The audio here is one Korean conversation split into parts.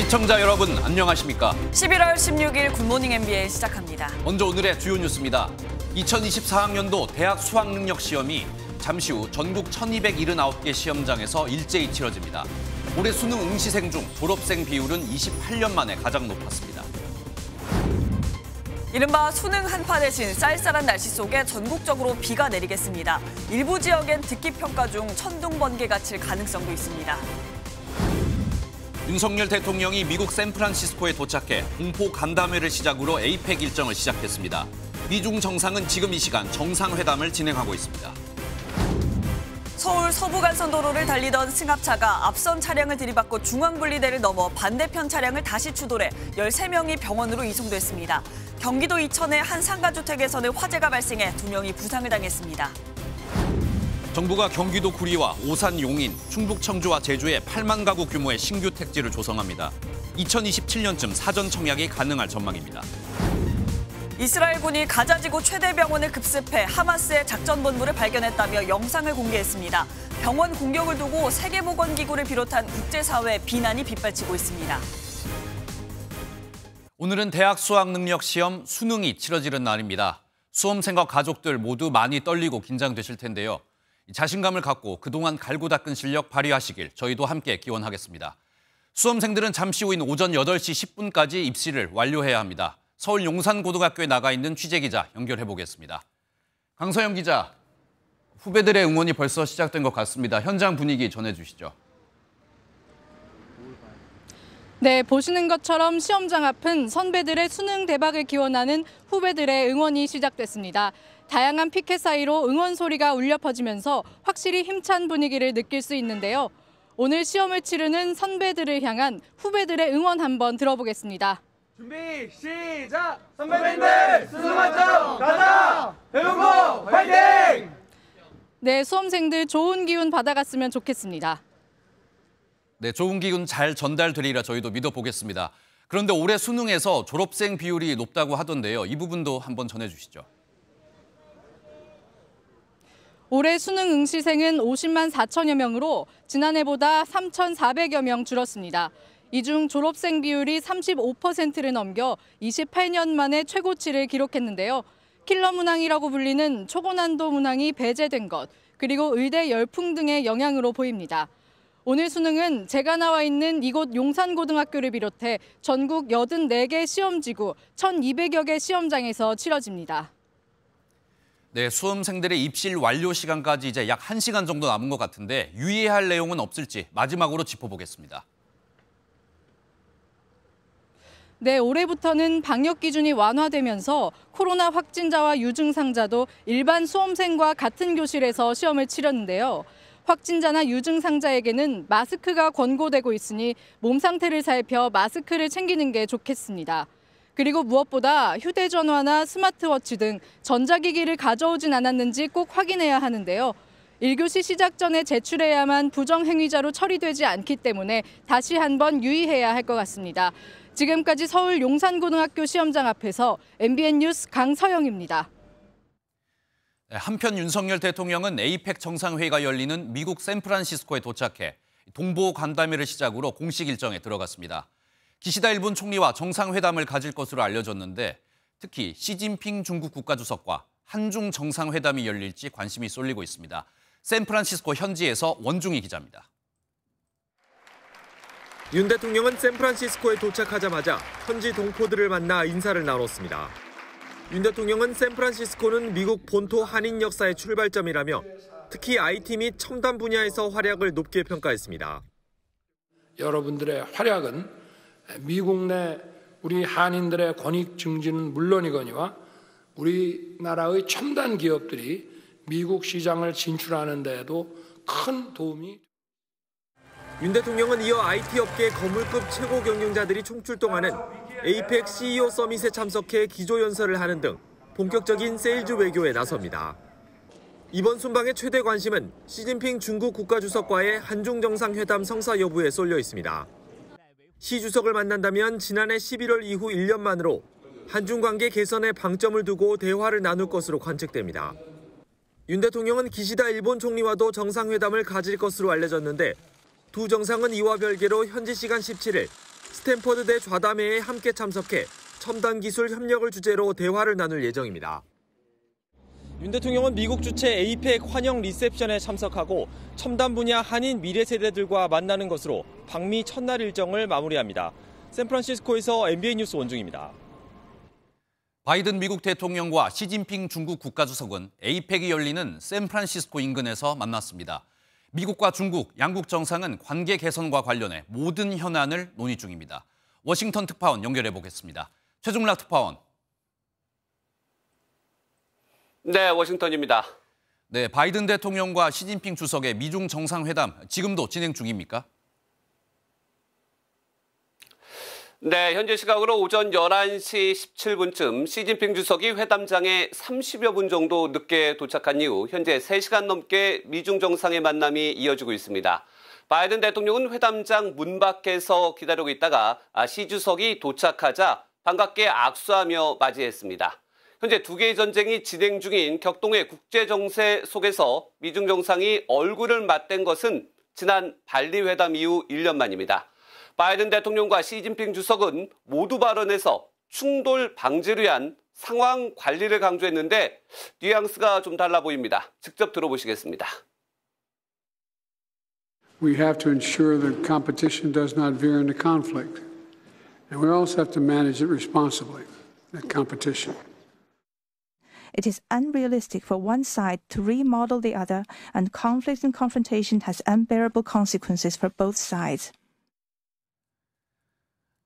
시청자 여러분 안녕하십니까? 11월 16일 굿모닝 NBA 시작합니다. 먼저 오늘의 주요 뉴스입니다. 2024학년도 대학 수학능력 시험이 잠시 후 전국 1279개 시험장에서 일제히 치러집니다. 올해 수능 응시생 중 졸업생 비율은 28년 만에 가장 높았습니다. 이른바 수능 한파 대신 쌀쌀한 날씨 속에 전국적으로 비가 내리겠습니다. 일부 지역엔 듣기평가 중 천둥 번개가 칠 가능성도 있습니다. 윤석열 대통령이 미국 샌프란시스코에 도착해 공포 간담회를 시작으로 에이펙 일정을 시작했습니다. 미중 정상은 지금 이 시간 정상회담을 진행하고 있습니다. 서울 서부간선도로를 달리던 승합차가 앞선 차량을 들이받고 중앙분리대를 넘어 반대편 차량을 다시 추돌해 13명이 병원으로 이송됐습니다. 경기도 이천의 한 상가주택에서는 화재가 발생해 2명이 부상을 당했습니다. 정부가 경기도 구리와 오산, 용인, 충북 청주와 제주에 8만 가구 규모의 신규 택지를 조성합니다. 2027년쯤 사전 청약이 가능할 전망입니다. 이스라엘군이 가자지구 최대 병원을 급습해 하마스의 작전본부를 발견했다며 영상을 공개했습니다. 병원 공격을 두고 세계보건기구를 비롯한 국제사회의 비난이 빗발치고 있습니다. 오늘은 대학 수학능력 시험 수능이 치러지는 날입니다. 수험생과 가족들 모두 많이 떨리고 긴장되실 텐데요. 자신감을 갖고 그동안 갈고 닦은 실력 발휘하시길 저희도 함께 기원하겠습니다. 수험생들은 잠시 후인 오전 8시 10분까지 입시를 완료해야 합니다. 서울 용산고등학교에 나가 있는 취재기자 연결해 보겠습니다. 강서영 기자, 후배들의 응원이 벌써 시작된 것 같습니다. 현장 분위기 전해주시죠. 네, 보시는 것처럼 시험장 앞은 선배들의 수능 대박을 기원하는 후배들의 응원이 시작됐습니다. 다양한 피켓 사이로 응원 소리가 울려 퍼지면서 확실히 힘찬 분위기를 느낄 수 있는데요. 오늘 시험을 치르는 선배들을 향한 후배들의 응원 한번 들어보겠습니다. 준비 시작! 선배님들 수능만점 가자! 대한민국 화이팅! 네, 수험생들 좋은 기운 받아갔으면 좋겠습니다. 네, 좋은 기운 잘 전달되리라 저희도 믿어보겠습니다. 그런데 올해 수능에서 졸업생 비율이 높다고 하던데요. 이 부분도 한번 전해주시죠. 올해 수능 응시생은 50만 4천여 명으로 지난해보다 3,400여 명 줄었습니다. 이 중 졸업생 비율이 35%를 넘겨 28년 만에 최고치를 기록했는데요. 킬러 문항이라고 불리는 초고난도 문항이 배제된 것, 그리고 의대 열풍 등의 영향으로 보입니다. 오늘 수능은 제가 나와 있는 이곳 용산고등학교를 비롯해 전국 84개 시험지구 1,200여 개 시험장에서 치러집니다. 네, 수험생들의 입실 완료 시간까지 이제 약 1시간 정도 남은 것 같은데 유의해야 할 내용은 없을지 마지막으로 짚어보겠습니다. 네, 올해부터는 방역 기준이 완화되면서 코로나 확진자와 유증상자도 일반 수험생과 같은 교실에서 시험을 치렀는데요. 확진자나 유증상자에게는 마스크가 권고되고 있으니 몸 상태를 살펴 마스크를 챙기는 게 좋겠습니다. 그리고 무엇보다 휴대전화나 스마트워치 등 전자기기를 가져오진 않았는지 꼭 확인해야 하는데요. 1교시 시작 전에 제출해야만 부정행위자로 처리되지 않기 때문에 다시 한번 유의해야 할 것 같습니다. 지금까지 서울 용산고등학교 시험장 앞에서 MBN 뉴스 강서영입니다. 한편 윤석열 대통령은 에이펙 정상회의가 열리는 미국 샌프란시스코에 도착해 동보 간담회를 시작으로 공식 일정에 들어갔습니다. 기시다 일본 총리와 정상회담을 가질 것으로 알려졌는데 특히 시진핑 중국 국가주석과 한중 정상회담이 열릴지 관심이 쏠리고 있습니다. 샌프란시스코 현지에서 원중희 기자입니다. 윤 대통령은 샌프란시스코에 도착하자마자 현지 동포들을 만나 인사를 나눴습니다. 윤 대통령은 샌프란시스코는 미국 본토 한인 역사의 출발점이라며 특히 IT 및 첨단 분야에서 활약을 높게 평가했습니다. 여러분들의 활약은 미국 내 우리 한인들의 권익 증진은 물론이거니와 우리나라의 첨단 기업들이 미국 시장을 진출하는 데에도 큰 도움이. 윤 대통령은 이어 IT 업계 거물급 최고 경영자들이 총출동하는 에이펙 CEO 서밋에 참석해 기조연설을 하는 등 본격적인 세일즈 외교에 나섭니다. 이번 순방의 최대 관심은 시진핑 중국 국가주석과의 한중 정상회담 성사 여부에 쏠려 있습니다. 시 주석을 만난다면 지난해 11월 이후 1년 만으로 한중 관계 개선에 방점을 두고 대화를 나눌 것으로 관측됩니다. 윤 대통령은 기시다 일본 총리와도 정상회담을 가질 것으로 알려졌는데 두 정상은 이와 별개로 현지 시간 17일 스탠퍼드대 좌담회에 함께 참석해 첨단 기술 협력을 주제로 대화를 나눌 예정입니다. 윤 대통령은 미국 주최 에이펙 환영 리셉션에 참석하고 첨단 분야 한인 미래 세대들과 만나는 것으로 방미 첫날 일정을 마무리합니다. 샌프란시스코에서 MBN 뉴스 원중입니다. 바이든 미국 대통령과 시진핑 중국 국가주석은 에이펙이 열리는 샌프란시스코 인근에서 만났습니다. 미국과 중국, 양국 정상은 관계 개선과 관련해 모든 현안을 논의 중입니다. 워싱턴 특파원 연결해 보겠습니다. 최종락 특파원. 네, 워싱턴입니다. 네, 바이든 대통령과 시진핑 주석의 미중 정상회담 지금도 진행 중입니까? 네, 현재 시각으로 오전 11시 17분쯤 시진핑 주석이 회담장에 30여 분 정도 늦게 도착한 이후 현재 3시간 넘게 미중 정상의 만남이 이어지고 있습니다. 바이든 대통령은 회담장 문 밖에서 기다리고 있다가 시 주석이 도착하자 반갑게 악수하며 맞이했습니다. 현재 두 개의 전쟁이 진행 중인 격동의 국제 정세 속에서 미중 정상이 얼굴을 맞댄 것은 지난 발리 회담 이후 1년 만입니다. 바이든 대통령과 시진핑 주석은 모두 발언에서 충돌 방지를 위한 상황 관리를 강조했는데 뉘앙스가 좀 달라 보입니다. 직접 들어보시겠습니다. We have to ensure that competition does not veer into conflict. And we also have to manage it responsibly, that competition. It is unrealistic for one side to remodel the other, and conflict and confrontation has unbearable consequences for both sides.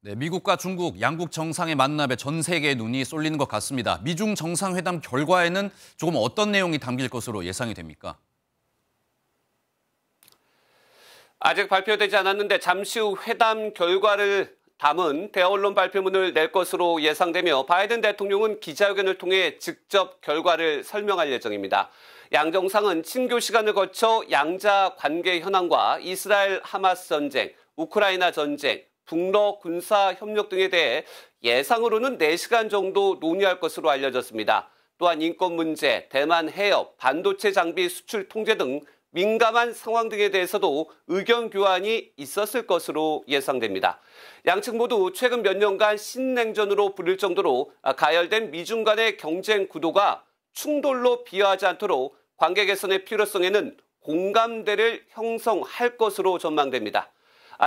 네, 미국과 중국, 양국 정상의 만남에 전 세계의 눈이 쏠리는 것 같습니다. 미중 정상회담 결과에는 조금 어떤 내용이 담길 것으로 예상이 됩니까? 아직 발표되지 않았는데 잠시 후 회담 결과를 담은 대언론 발표문을 낼 것으로 예상되며 바이든 대통령은 기자회견을 통해 직접 결과를 설명할 예정입니다. 양 정상은 친교 시간을 거쳐 양자 관계 현황과 이스라엘 하마스 전쟁, 우크라이나 전쟁, 북러 군사 협력 등에 대해 예상으로는 4시간 정도 논의할 것으로 알려졌습니다. 또한 인권 문제, 대만 해협, 반도체 장비 수출 통제 등 민감한 상황 등에 대해서도 의견 교환이 있었을 것으로 예상됩니다. 양측 모두 최근 몇 년간 신냉전으로 불릴 정도로 가열된 미중 간의 경쟁 구도가 충돌로 비화하지 않도록 관계 개선의 필요성에는 공감대를 형성할 것으로 전망됩니다.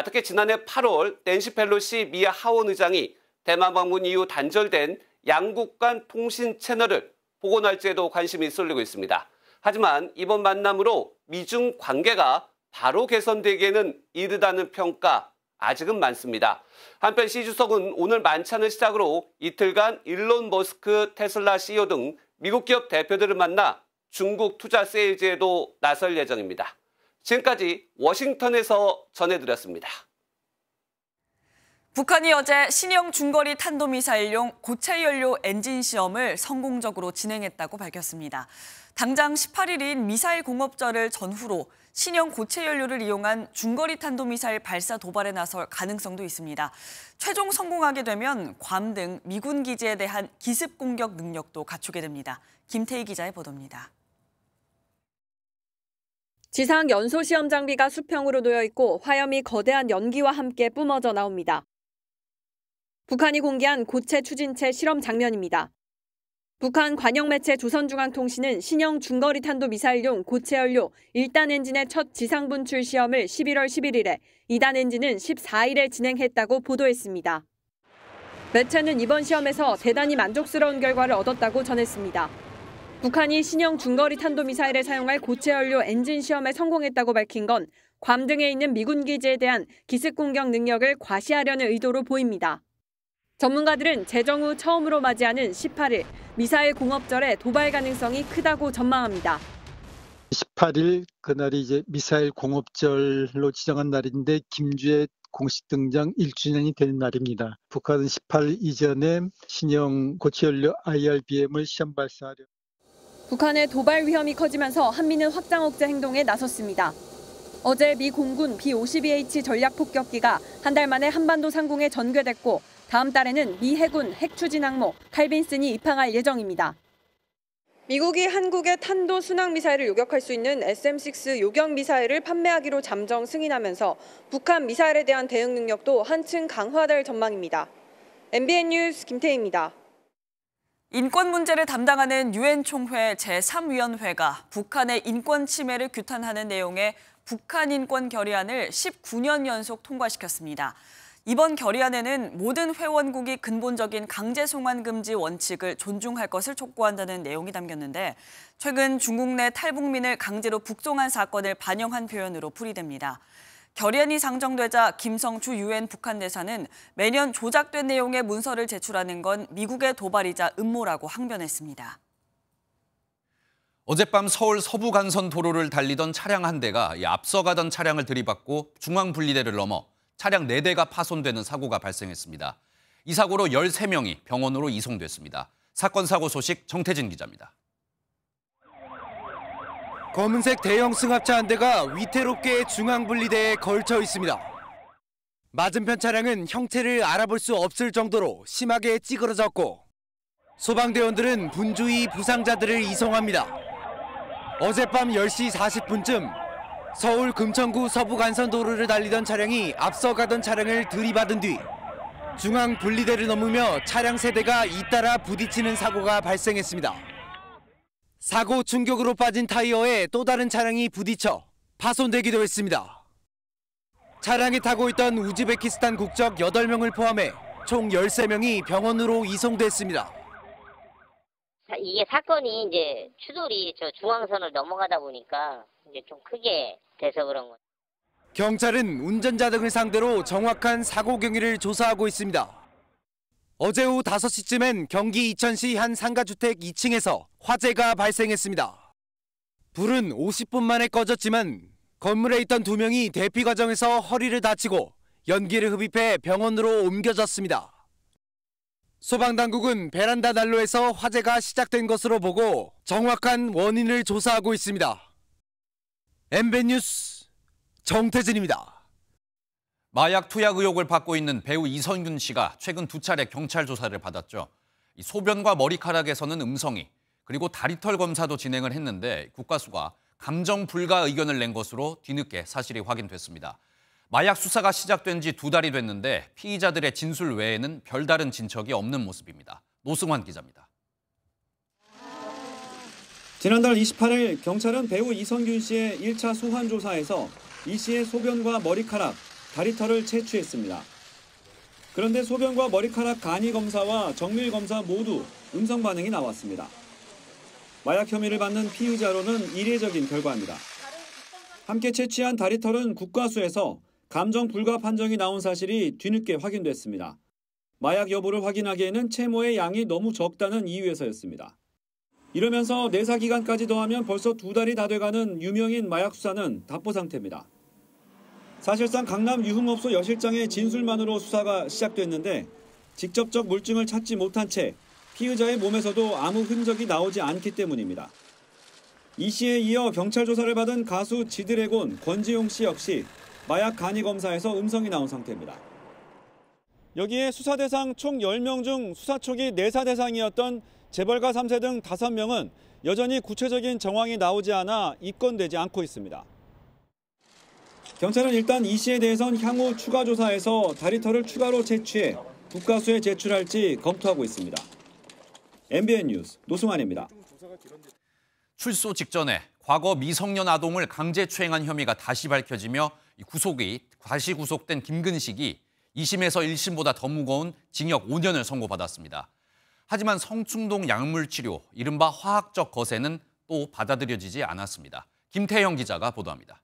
특히 지난해 8월 낸시 펠로시 미 하원 의장이 대만 방문 이후 단절된 양국 간 통신 채널을 복원할지에도 관심이 쏠리고 있습니다. 하지만 이번 만남으로 미중 관계가 바로 개선되기에는 이르다는 평가 아직은 많습니다. 한편 시 주석은 오늘 만찬을 시작으로 이틀간 일론 머스크 테슬라 CEO 등 미국 기업 대표들을 만나 중국 투자 세일즈에도 나설 예정입니다. 지금까지 워싱턴에서 전해드렸습니다. 북한이 어제 신형 중거리 탄도미사일용 고체 연료 엔진 시험을 성공적으로 진행했다고 밝혔습니다. 당장 18일인 미사일 공업절을 전후로 신형 고체 연료를 이용한 중거리 탄도미사일 발사 도발에 나설 가능성도 있습니다. 최종 성공하게 되면 괌 등 미군 기지에 대한 기습 공격 능력도 갖추게 됩니다. 김태희 기자의 보도입니다. 지상 연소 시험 장비가 수평으로 놓여 있고 화염이 거대한 연기와 함께 뿜어져 나옵니다. 북한이 공개한 고체 추진체 실험 장면입니다. 북한 관영 매체 조선중앙통신은 신형 중거리 탄도 미사일용 고체 연료 1단 엔진의 첫 지상 분출 시험을 11월 11일에 2단 엔진은 14일에 진행했다고 보도했습니다. 매체는 이번 시험에서 대단히 만족스러운 결과를 얻었다고 전했습니다. 북한이 신형 중거리 탄도미사일에 사용할 고체 연료 엔진 시험에 성공했다고 밝힌 건 괌 등에 있는 미군 기지에 대한 기습 공격 능력을 과시하려는 의도로 보입니다. 전문가들은 재정 후 처음으로 맞이하는 18일 미사일 공업절의 도발 가능성이 크다고 전망합니다. 18일 그날이 이제 미사일 공업절로 지정한 날인데 김주의 공식 등장 1주년이 되는 날입니다. 북한은 18일 이전에 신형 고체 연료 IRBM을 시험 발사하려. 북한의 도발 위험이 커지면서 한미는 확장 억제 행동에 나섰습니다. 어제 미 공군 B-52H 전략 폭격기가 한 달 만에 한반도 상공에 전개됐고 다음 달에는 미 해군 핵추진 항모 칼빈슨이 입항할 예정입니다. 미국이 한국의 탄도 순항 미사일을 요격할 수 있는 SM-6 요격 미사일을 판매하기로 잠정 승인하면서 북한 미사일에 대한 대응 능력도 한층 강화될 전망입니다. MBN 뉴스 김태희입니다. 인권 문제를 담당하는 유엔 총회 제3위원회가 북한의 인권 침해를 규탄하는 내용의 북한 인권 결의안을 19년 연속 통과시켰습니다. 이번 결의안에는 모든 회원국이 근본적인 강제 송환 금지 원칙을 존중할 것을 촉구한다는 내용이 담겼는데 최근 중국 내 탈북민을 강제로 북송한 사건을 반영한 표현으로 풀이됩니다. 결의안이 상정되자 김성추 유엔 북한 대사는 매년 조작된 내용의 문서를 제출하는 건 미국의 도발이자 음모라고 항변했습니다. 어젯밤 서울 서부간선 도로를 달리던 차량 한 대가 앞서가던 차량을 들이받고 중앙분리대를 넘어 차량 4대가 파손되는 사고가 발생했습니다. 이 사고로 13명이 병원으로 이송됐습니다. 사건 사고 소식 정태진 기자입니다. 검은색 대형 승합차 한 대가 위태롭게 중앙분리대에 걸쳐 있습니다. 맞은편 차량은 형체를 알아볼 수 없을 정도로 심하게 찌그러졌고 소방대원들은 분주히 부상자들을 이송합니다. 어젯밤 10시 40분쯤 서울 금천구 서부간선도로를 달리던 차량이 앞서가던 차량을 들이받은 뒤 중앙분리대를 넘으며 차량 3대가 잇따라 부딪히는 사고가 발생했습니다. 사고 충격으로 빠진 타이어에 또 다른 차량이 부딪혀 파손되기도 했습니다. 차량에 타고 있던 우즈베키스탄 국적 8명을 포함해 총 13명이 병원으로 이송됐습니다. 이게 사건이 이제 추돌이 저 중앙선을 넘어가다 보니까 이제 좀 크게 돼서 그런 거예요. 경찰은 운전자 등을 상대로 정확한 사고 경위를 조사하고 있습니다. 어제 오후 5시쯤엔 경기 이천시 한 상가주택 2층에서 화재가 발생했습니다. 불은 50분 만에 꺼졌지만 건물에 있던 2명이 대피 과정에서 허리를 다치고 연기를 흡입해 병원으로 옮겨졌습니다. 소방당국은 베란다 난로에서 화재가 시작된 것으로 보고 정확한 원인을 조사하고 있습니다. MBN 뉴스 정태진입니다. 마약 투약 의혹을 받고 있는 배우 이선균 씨가 최근 2차례 경찰 조사를 받았죠. 소변과 머리카락에서는 음성이, 그리고 다리털 검사도 진행을 했는데 국과수가 감정 불가 의견을 낸 것으로 뒤늦게 사실이 확인됐습니다. 마약 수사가 시작된 지 2달이 됐는데 피의자들의 진술 외에는 별다른 진척이 없는 모습입니다. 노승환 기자입니다. 지난달 28일 경찰은 배우 이선균 씨의 1차 소환 조사에서 이 씨의 소변과 머리카락, 다리털을 채취했습니다. 그런데 소변과 머리카락 간이 검사와 정밀 검사 모두 음성 반응이 나왔습니다. 마약 혐의를 받는 피의자로는 이례적인 결과입니다. 함께 채취한 다리털은 국과수에서 감정 불가 판정이 나온 사실이 뒤늦게 확인됐습니다. 마약 여부를 확인하기에는 채모의 양이 너무 적다는 이유에서였습니다. 이러면서 내사 기간까지 더하면 벌써 2달이 다 돼가는 유명인 마약 수사는 답보 상태입니다. 사실상 강남 유흥업소 여실장의 진술만으로 수사가 시작됐는데 직접적 물증을 찾지 못한 채 피의자의 몸에서도 아무 흔적이 나오지 않기 때문입니다. 이 씨에 이어 경찰 조사를 받은 가수 지드래곤 권지용 씨 역시 마약 간이 검사에서 음성이 나온 상태입니다. 여기에 수사 대상 총 10명 중 수사 초기 내사 대상이었던 재벌가 3세 등 5명은 여전히 구체적인 정황이 나오지 않아 입건되지 않고 있습니다. 경찰은 일단 이 씨에 대해선 향후 추가 조사에서 다리털을 추가로 채취해 국과수에 제출할지 검토하고 있습니다. MBN 뉴스 노승환입니다. 출소 직전에 과거 미성년 아동을 강제추행한 혐의가 다시 밝혀지며 다시 구속된 김근식이 2심에서 1심보다 더 무거운 징역 5년을 선고받았습니다. 하지만 성충동 약물치료, 이른바 화학적 거세는 또 받아들여지지 않았습니다. 김태형 기자가 보도합니다.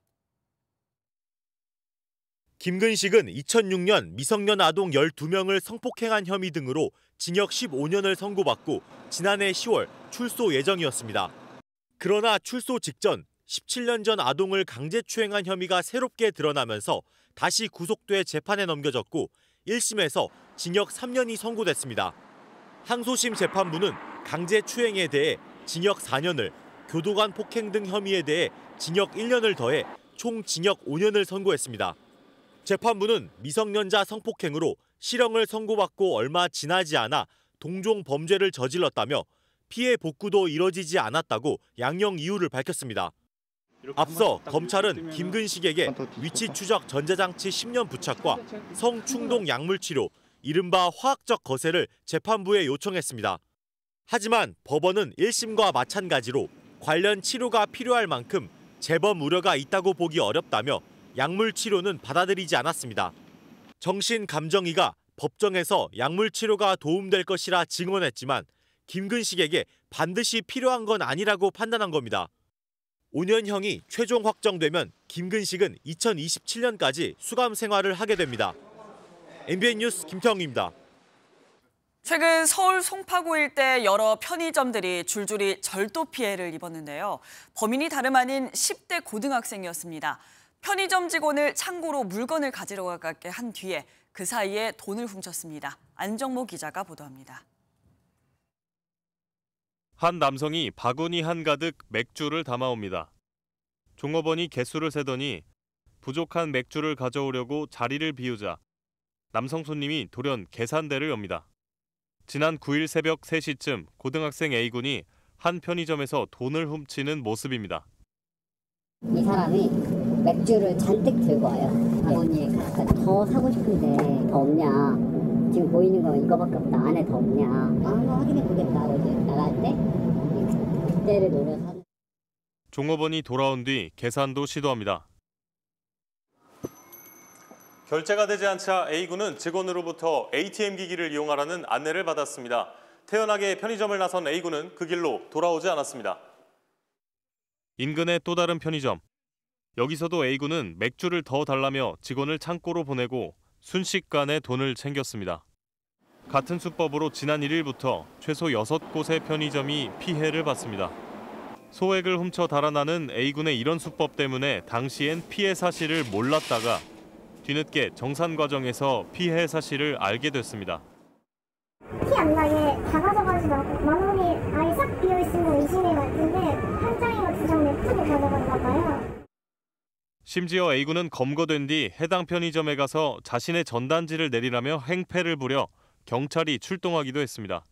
김근식은 2006년 미성년 아동 12명을 성폭행한 혐의 등으로 징역 15년을 선고받고 지난해 10월 출소 예정이었습니다. 그러나 출소 직전 17년 전 아동을 강제추행한 혐의가 새롭게 드러나면서 다시 구속돼 재판에 넘겨졌고 1심에서 징역 3년이 선고됐습니다. 항소심 재판부는 강제추행에 대해 징역 4년을, 교도관 폭행 등 혐의에 대해 징역 1년을 더해 총 징역 5년을 선고했습니다. 재판부는 미성년자 성폭행으로 실형을 선고받고 얼마 지나지 않아 동종 범죄를 저질렀다며 피해 복구도 이뤄지지 않았다고 양형 이유를 밝혔습니다. 앞서 검찰은 김근식에게 위치 추적 전자장치 10년 부착과 성충동 약물치료, 이른바 화학적 거세를 재판부에 요청했습니다. 하지만 법원은 1심과 마찬가지로 관련 치료가 필요할 만큼 재범 우려가 있다고 보기 어렵다며 약물치료는 받아들이지 않았습니다. 정신감정의가 법정에서 약물치료가 도움될 것이라 증언했지만 김근식에게 반드시 필요한 건 아니라고 판단한 겁니다. 5년형이 최종 확정되면 김근식은 2027년까지 수감 생활을 하게 됩니다. MBN 뉴스 김태형입니다. 최근 서울 송파구 일대 여러 편의점들이 줄줄이 절도 피해를 입었는데요. 범인이 다름 아닌 10대 고등학생이었습니다. 편의점 직원을 창고로 물건을 가지러 가게 한 뒤에 그 사이에 돈을 훔쳤습니다. 안정모 기자가 보도합니다. 한 남성이 바구니 한가득 맥주를 담아옵니다. 종업원이 개수를 세더니 부족한 맥주를 가져오려고 자리를 비우자 남성 손님이 돌연 계산대를 엽니다. 지난 9일 새벽 3시쯤 고등학생 A군이 한 편의점에서 돈을 훔치는 모습입니다. 이 사람이 맥주를 잔뜩 들고 와요. 바구니에 더 사고 싶은데 더 없냐. 지금 보이는 거 이거밖에 없다. 안에 더 없냐. 한번 확인해 보겠다. 어제 나갈 때 그때를 노려서. 종업원이 돌아온 뒤 계산도 시도합니다. 결제가 되지 않자 A군은 직원으로부터 ATM 기기를 이용하라는 안내를 받았습니다. 태연하게 편의점을 나선 A군은 그 길로 돌아오지 않았습니다. 인근의 또 다른 편의점. 여기서도 A군은 맥주를 더 달라며 직원을 창고로 보내고 순식간에 돈을 챙겼습니다. 같은 수법으로 지난 1일부터 최소 6곳의 편의점이 피해를 봤습니다. 소액을 훔쳐 달아나는 A군의 이런 수법 때문에 당시엔 피해 사실을 몰랐다가 뒤늦게 정산 과정에서 피해 사실을 알게 됐습니다. 티 안 나게 다 가져가지도 않고 마무리 아예 싹 비어있는 거 의심이 같은데 한 장이나 두 장 예쁘게 가져갔나 봐요. 심지어 A군은 검거된 뒤 해당 편의점에 가서 자신의 전단지를 내리라며 행패를 부려 경찰이 출동하기도 했습니다.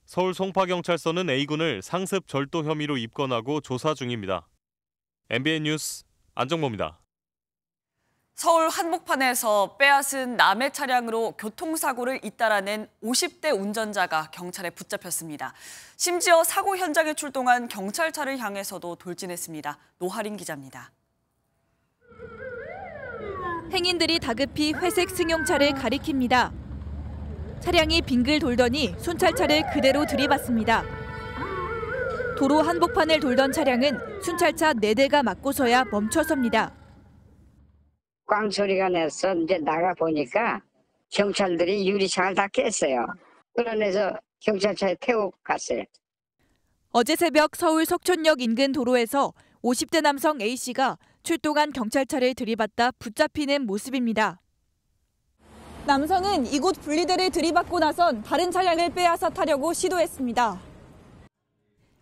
서울 송파경찰서는 A군을 상습 절도 혐의로 입건하고 조사 중입니다. MBN 뉴스 안정모입니다. 서울 한복판에서 빼앗은 남의 차량으로 교통사고를 잇따라낸 50대 운전자가 경찰에 붙잡혔습니다. 심지어 사고 현장에 출동한 경찰차를 향해서도 돌진했습니다. 노하린 기자입니다. 행인들이 다급히 회색 승용차를 가리킵니다. 차량이 빙글 돌더니 순찰차를 그대로 들이받습니다. 도로 한복판을 돌던 차량은 순찰차 4대가 맞고서야 멈춰섭니다. 꽝 소리가 나서 이제 나가 보니까 경찰들이 유리창을 다 깼어요. 그러면서 경찰차에 태우고 갔어요. 어제 새벽 서울 석촌역 인근 도로에서 50대 남성 A씨가 출동한 경찰차를 들이받다 붙잡히는 모습입니다. 남성은 이곳 분리대를 들이받고 나선 다른 차량을 빼앗아 타려고 시도했습니다.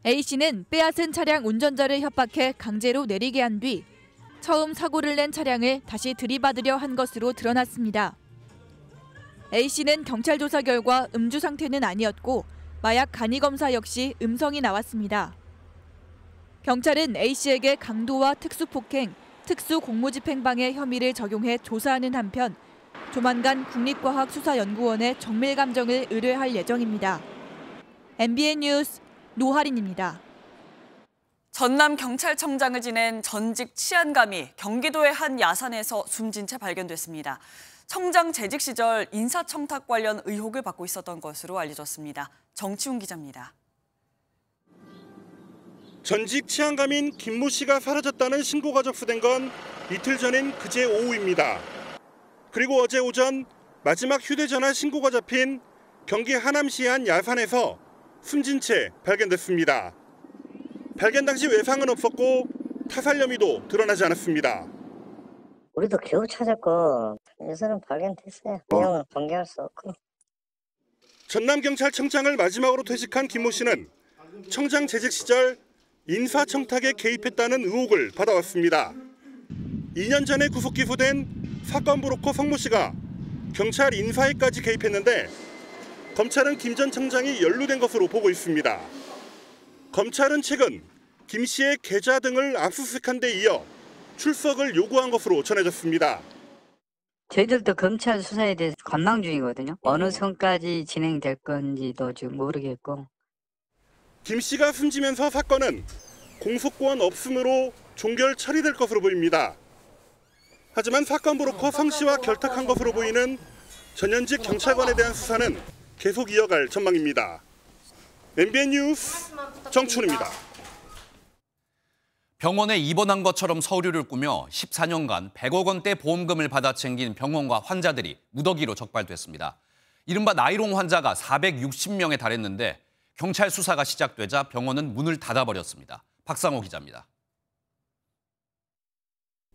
A씨는 빼앗은 차량 운전자를 협박해 강제로 내리게 한 뒤 처음 사고를 낸 차량을 다시 들이받으려 한 것으로 드러났습니다. A씨는 경찰 조사 결과 음주 상태는 아니었고 마약 간이 검사 역시 음성이 나왔습니다. 경찰은 A씨에게 강도와 특수폭행, 특수공무집행방해 혐의를 적용해 조사하는 한편 조만간 국립과학수사연구원에 정밀감정을 의뢰할 예정입니다. MBN 뉴스 노하린입니다. 전남경찰청장을 지낸 전직 치안감이 경기도의 한 야산에서 숨진 채 발견됐습니다. 청장 재직 시절 인사청탁 관련 의혹을 받고 있었던 것으로 알려졌습니다. 정치훈 기자입니다. 전직 치안감인 김모 씨가 사라졌다는 신고가 접수된 건 이틀 전인 그제 오후입니다. 그리고 어제 오전 마지막 휴대전화 신고가 잡힌 경기 하남시의 한 야산에서 숨진 채 발견됐습니다. 발견 당시 외상은 없었고 타살 혐의도 드러나지 않았습니다. 우리도 겨우 찾았고 여기서는 발견됐어요. 내용은 공개할 수 없고. 전남경찰청장을 마지막으로 퇴직한 김모 씨는 청장 재직 시절 인사청탁에 개입했다는 의혹을 받아왔습니다. 2년 전에 구속 기소된 사건 브로커 성모 씨가 경찰 인사에까지 개입했는데 검찰은 김 전 청장이 연루된 것으로 보고 있습니다. 검찰은 최근 김 씨의 계좌 등을 압수수색한 데 이어 출석을 요구한 것으로 전해졌습니다. 저희들도 검찰 수사에 대해서 관망 중이거든요. 어느 선까지 진행될 건지도 지금 모르겠고. 김 씨가 숨지면서 사건은 공소권 없음으로 종결 처리될 것으로 보입니다. 하지만 사건 브로커 성 씨와 결탁한 것으로 보이는 전현직 경찰관에 대한 수사는 계속 이어갈 전망입니다. MBN 뉴스 정춘우입니다. 병원에 입원한 것처럼 서류를 꾸며 14년간 100억 원대 보험금을 받아 챙긴 병원과 환자들이 무더기로 적발됐습니다. 이른바 나이롱 환자가 460명에 달했는데 경찰 수사가 시작되자 병원은 문을 닫아버렸습니다. 박상호 기자입니다.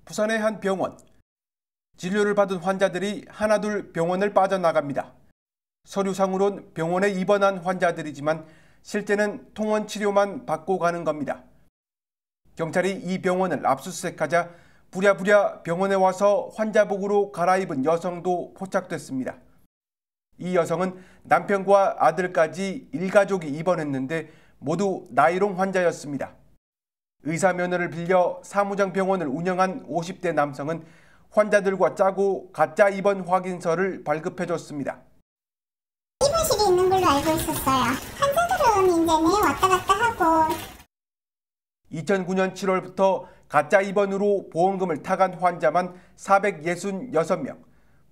부산의 한 병원. 진료를 받은 환자들이 하나둘 병원을 빠져나갑니다. 서류상으론 병원에 입원한 환자들이지만 실제는 통원 치료만 받고 가는 겁니다. 경찰이 이 병원을 압수수색하자 부랴부랴 병원에 와서 환자복으로 갈아입은 여성도 포착됐습니다. 이 여성은 남편과 아들까지 일가족이 입원했는데 모두 나이롱 환자였습니다. 의사 면허를 빌려 사무장 병원을 운영한 50대 남성은 환자들과 짜고 가짜 입원 확인서를 발급해줬습니다. 입원실이 있는 걸로 알고 있었어요. 환자들은 이제 내 왔다 갔다 하고. 2009년 7월부터 가짜 입원으로 보험금을 타간 환자만 466명,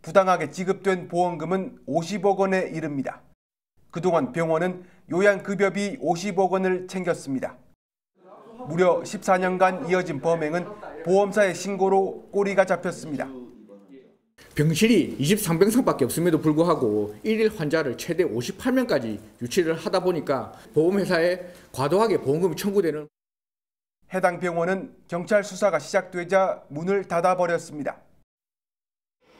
부당하게 지급된 보험금은 50억 원에 이릅니다. 그동안 병원은 요양급여비 50억 원을 챙겼습니다. 무려 14년간 이어진 범행은 보험사의 신고로 꼬리가 잡혔습니다. 병실이 23병상밖에 없음에도 불구하고 1일 환자를 최대 58명까지 유치를 하다 보니까 보험회사에 과도하게 보험금이 청구되는. 해당 병원은 경찰 수사가 시작되자 문을 닫아버렸습니다.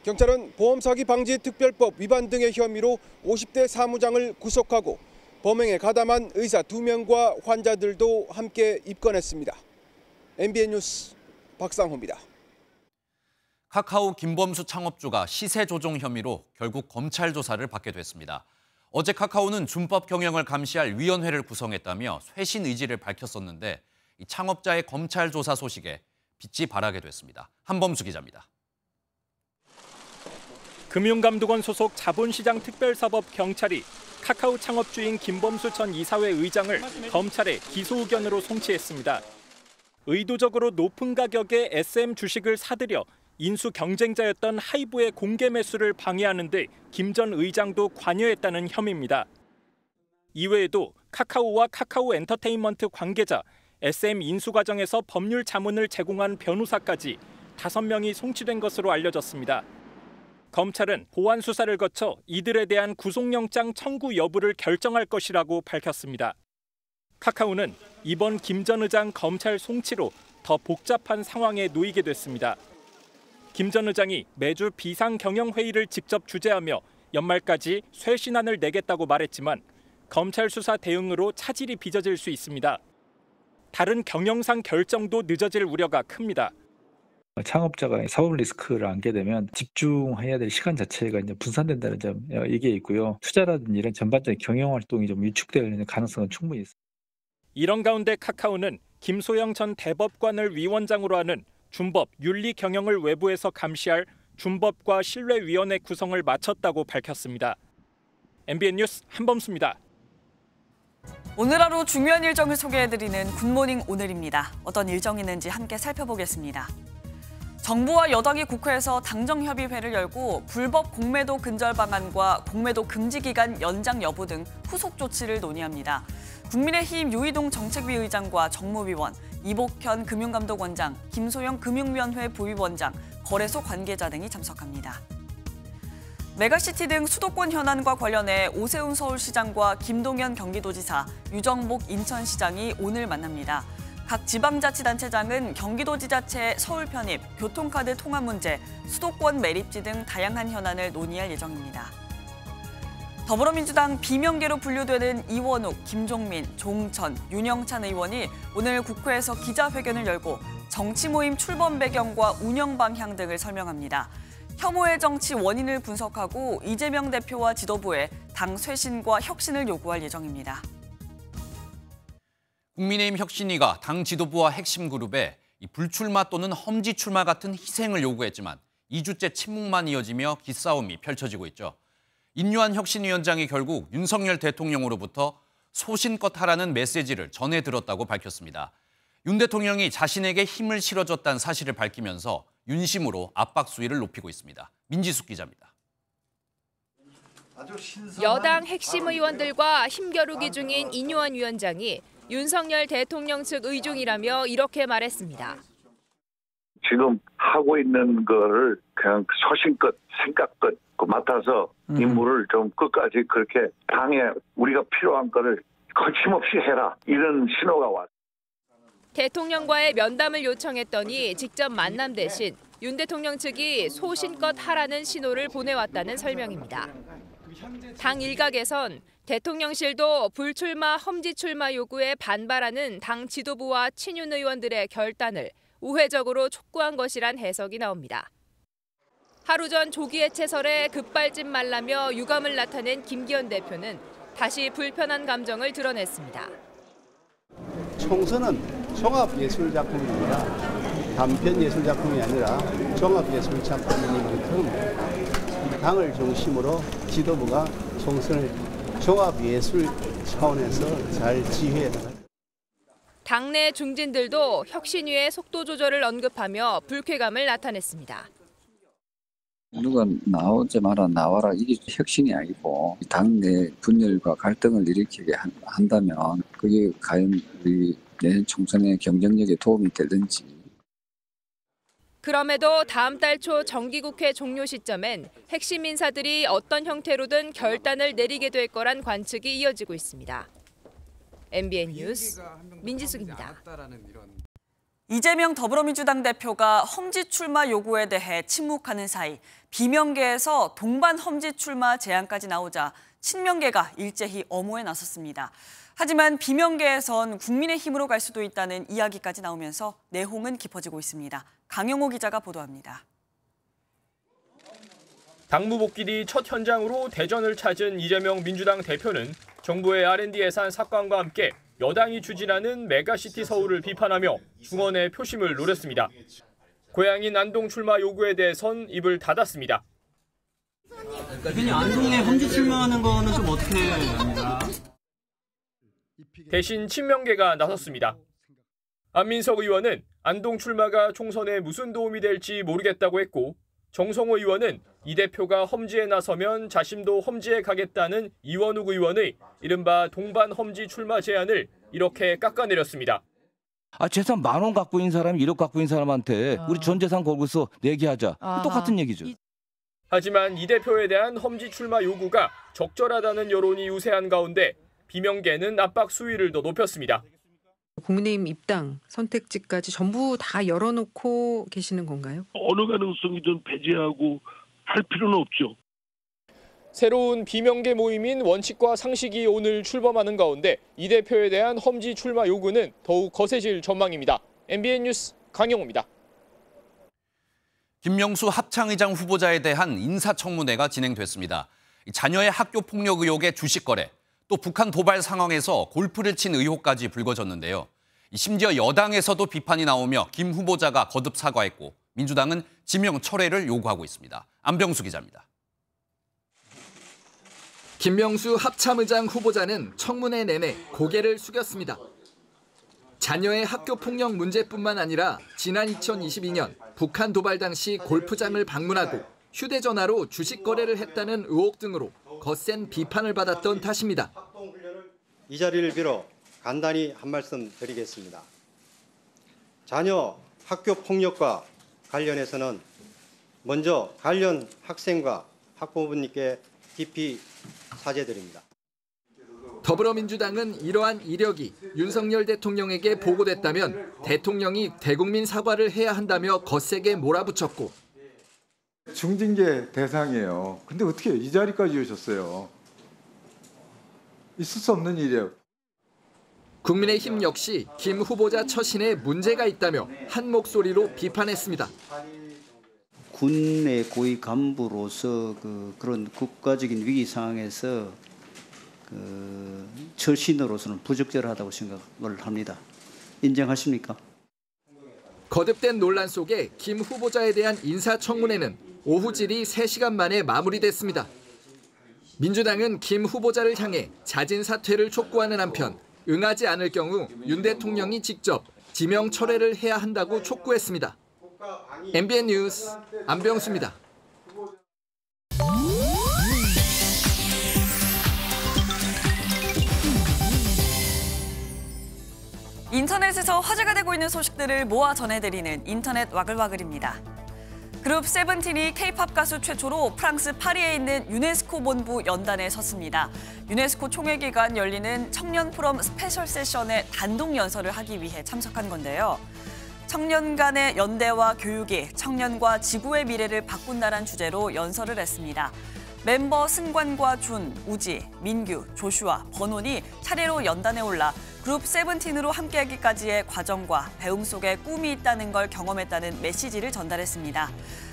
경찰은 보험사기 방지 특별법 위반 등의 혐의로 50대 사무장을 구속하고 범행에 가담한 의사 2명과 환자들도 함께 입건했습니다. MBN 뉴스 박상호입니다. 카카오 김범수 창업주가 시세 조종 혐의로 결국 검찰 조사를 받게 됐습니다. 어제 카카오는 준법 경영을 감시할 위원회를 구성했다며 쇄신 의지를 밝혔었는데 이 창업자의 검찰 조사 소식에 빛이 발하게 됐습니다. 한범수 기자입니다. 금융감독원 소속 자본시장 특별사법 경찰이 카카오 창업주인 김범수 전 이사회 의장을 검찰에 기소 의견으로 송치했습니다. 의도적으로 높은 가격의 SM 주식을 사들여 인수 경쟁자였던 하이브의 공개 매수를 방해하는 데 김 전 의장도 관여했다는 혐의입니다. 이외에도 카카오와 카카오 엔터테인먼트 관계자, SM 인수 과정에서 법률 자문을 제공한 변호사까지 5명이 송치된 것으로 알려졌습니다. 검찰은 보완 수사를 거쳐 이들에 대한 구속영장 청구 여부를 결정할 것이라고 밝혔습니다. 카카오는 이번 김 전 의장 검찰 송치로 더 복잡한 상황에 놓이게 됐습니다. 김 전 의장이 매주 비상경영회의를 직접 주재하며 연말까지 쇄신안을 내겠다고 말했지만 검찰 수사 대응으로 차질이 빚어질 수 있습니다. 다른 경영상 결정도 늦어질 우려가 큽니다. 창업자가 사업 리스크를 안게 되면 집중해야 될 시간 자체가 이제 분산된다는 점 이게 있고요. 투자라든지 이런 전반적인 경영 활동이 좀 위축될 가능성은 충분히 있습니다. 이런 가운데 카카오는 김소영 전 대법관을 위원장으로 하는 준법 윤리 경영을 외부에서 감시할 준법과 신뢰위원회 구성을 마쳤다고 밝혔습니다. MBN 뉴스 한범수입니다. 오늘 하루 중요한 일정을 소개해드리는 굿모닝 오늘입니다. 어떤 일정이 있는지 함께 살펴보겠습니다. 정부와 여당이 국회에서 당정협의회를 열고 불법 공매도 근절 방안과 공매도 금지 기간 연장 여부 등 후속 조치를 논의합니다. 국민의힘 유이동 정책위 의장과 정무위원, 이복현 금융감독원장, 김소영 금융위원회 부위원장, 거래소 관계자 등이 참석합니다. 메가시티 등 수도권 현안과 관련해 오세훈 서울시장과 김동연 경기도지사, 유정복 인천시장이 오늘 만납니다. 각 지방자치단체장은 경기도지자체 서울 편입, 교통카드 통합 문제, 수도권 매립지 등 다양한 현안을 논의할 예정입니다. 더불어민주당 비명계로 분류되는 이원욱, 김종민, 종천, 윤영찬 의원이 오늘 국회에서 기자회견을 열고 정치 모임 출범 배경과 운영 방향 등을 설명합니다. 혐오의 정치 원인을 분석하고 이재명 대표와 지도부에 당 쇄신과 혁신을 요구할 예정입니다. 국민의힘 혁신위가 당 지도부와 핵심 그룹에 이 불출마 또는 험지 출마 같은 희생을 요구했지만 2주째 침묵만 이어지며 기싸움이 펼쳐지고 있죠. 인류한 혁신위원장이 결국 윤석열 대통령으로부터 소신껏 하라는 메시지를 전해 들었다고 밝혔습니다. 윤 대통령이 자신에게 힘을 실어줬다는 사실을 밝히면서 윤심으로 압박 수위를 높이고 있습니다. 민지숙 기자입니다. 여당 핵심 의원들과 힘겨루기 중인 인요한 위원장이 윤석열 대통령 측 의중이라며 이렇게 말했습니다. 지금 하고 있는 거를 그냥 소신껏 생각껏 맡아서 임무를 좀 끝까지 그렇게 당에 우리가 필요한 거를 거침없이 해라. 이런 신호가 왔습니다. 대통령과의 면담을 요청했더니 직접 만남 대신 윤 대통령 측이 소신껏 하라는 신호를 보내왔다는 설명입니다. 당 일각에선 대통령실도 불출마 험지 출마 요구에 반발하는 당 지도부와 친윤 의원들의 결단을 우회적으로 촉구한 것이란 해석이 나옵니다. 하루 전 조기 해체설에 급발진 말라며 유감을 나타낸 김기현 대표는 다시 불편한 감정을 드러냈습니다. 총선은 종합예술작품입니다. 단편예술작품이 아니라 종합예술작품인 만큼 당을 중심으로 지도부가 총선을 종합예술 차원에서 잘 지휘해 나갈. 당내 중진들도 혁신위의 속도 조절을 언급하며 불쾌감을 나타냈습니다. 누가 나오지 마라 나와라 이게 혁신이 아니고 당내 분열과 갈등을 일으키게 한다면 그게 과연 우리 내년 총선의 경쟁력에 도움이 되든지. 그럼에도 다음 달 초 정기국회 종료 시점엔 핵심 인사들이 어떤 형태로든 결단을 내리게 될 거란 관측이 이어지고 있습니다. MBN 뉴스 민지숙입니다. 이재명 더불어민주당 대표가 험지 출마 요구에 대해 침묵하는 사이 비명계에서 동반 험지 출마 제안까지 나오자 친명계가 일제히 엄호에 나섰습니다. 하지만 비명계에선 국민의힘으로 갈 수도 있다는 이야기까지 나오면서 내홍은 깊어지고 있습니다. 강영호 기자가 보도합니다. 당무 복귀 첫 현장으로 대전을 찾은 이재명 민주당 대표는 정부의 R&D 예산 삭감과 함께 여당이 추진하는 메가시티 서울을 비판하며 중언의 표심을 노렸습니다. 고향인 안동 출마 요구에 대해선 입을 닫았습니다. 대표님, 안동에 험지 출마하는 거는 좀 어떻게 합니까? 대신 친명계가 나섰습니다. 안민석 의원은 안동 출마가 총선에 무슨 도움이 될지 모르겠다고 했고 정성호 의원은 이 대표가 험지에 나서면 자신도 험지에 가겠다는 이원욱 의원의 이른바 동반 험지 출마 제안을 이렇게 깎아내렸습니다. 재산 10,000원 갖고 있는 사람이 1억 갖고 있는 사람한테 우리 전 재산 걸고서 내기하자. 똑같은 얘기죠. 하지만 이 대표에 대한 험지 출마 요구가 적절하다는 여론이 우세한 가운데 비명계는 압박 수위를 더 높였습니다. 국민의힘 입당 선택지까지 전부 다 열어놓고 계시는 건가요? 어느 가능성이든 배제하고 할 필요는 없죠. 새로운 비명계 모임인 원칙과 상식이 오늘 출범하는 가운데 이 대표에 대한 험지 출마 요구는 더욱 거세질 전망입니다. MBN 뉴스 강영호입니다. 김명수 합창의장 후보자에 대한 인사청문회가 진행됐습니다. 자녀의 학교 폭력 의혹의 주식 거래, 또 북한 도발 상황에서 골프를 친 의혹까지 불거졌는데요. 심지어 여당에서도 비판이 나오며 김 후보자가 거듭 사과했고 민주당은 지명 철회를 요구하고 있습니다. 안병수 기자입니다. 김명수 합참의장 후보자는 청문회 내내 고개를 숙였습니다. 자녀의 학교 폭력 문제뿐만 아니라 지난 2022년 북한 도발 당시 골프장을 방문하고 휴대전화로 주식 거래를 했다는 의혹 등으로 거센 비판을 받았던 탓입니다. 이 자리를 빌어 간단히 한 말씀 드리겠습니다. 자녀 학교 폭력과 관련해서는 먼저 관련 학생과 학부모님께 깊이 사죄드립니다. 더불어민주당은 이러한 이력이 윤석열 대통령에게 보고됐다면 대통령이 대국민 사과를 해야 한다며 거세게 몰아붙였고 중징계 대상이에요. 근데 어떻게 이 자리까지 오셨어요? 있을 수 없는 일이에요. 국민의힘 역시 김 후보자 처신에 문제가 있다며 한 목소리로 비판했습니다. 군의 고위 간부로서 그런 국가적인 위기 상황에서 처신으로서는 부적절하다고 생각을 합니다. 인정하십니까? 거듭된 논란 속에 김 후보자에 대한 인사청문회는 오후 질의 3시간 만에 마무리됐습니다. 민주당은 김 후보자를 향해 자진 사퇴를 촉구하는 한편 응하지 않을 경우 윤 대통령이 직접 지명 철회를 해야 한다고 촉구했습니다. MBN 뉴스 안병수입니다. 인터넷에서 화제가 되고 있는 소식들을 모아 전해드리는 인터넷 와글와글입니다. 그룹 세븐틴이 K-팝 가수 최초로 프랑스 파리에 있는 유네스코 본부 연단에 섰습니다. 유네스코 총회 기간 열리는 청년 포럼 스페셜 세션에 단독 연설을 하기 위해 참석한 건데요. 청년 간의 연대와 교육이 청년과 지구의 미래를 바꾼다란 주제로 연설을 했습니다. 멤버 승관과 준, 우지, 민규, 조슈아, 버논이 차례로 연단에 올라 그룹 세븐틴으로 함께하기까지의 과정과 배움 속에 꿈이 있다는 걸 경험했다는 메시지를 전달했습니다.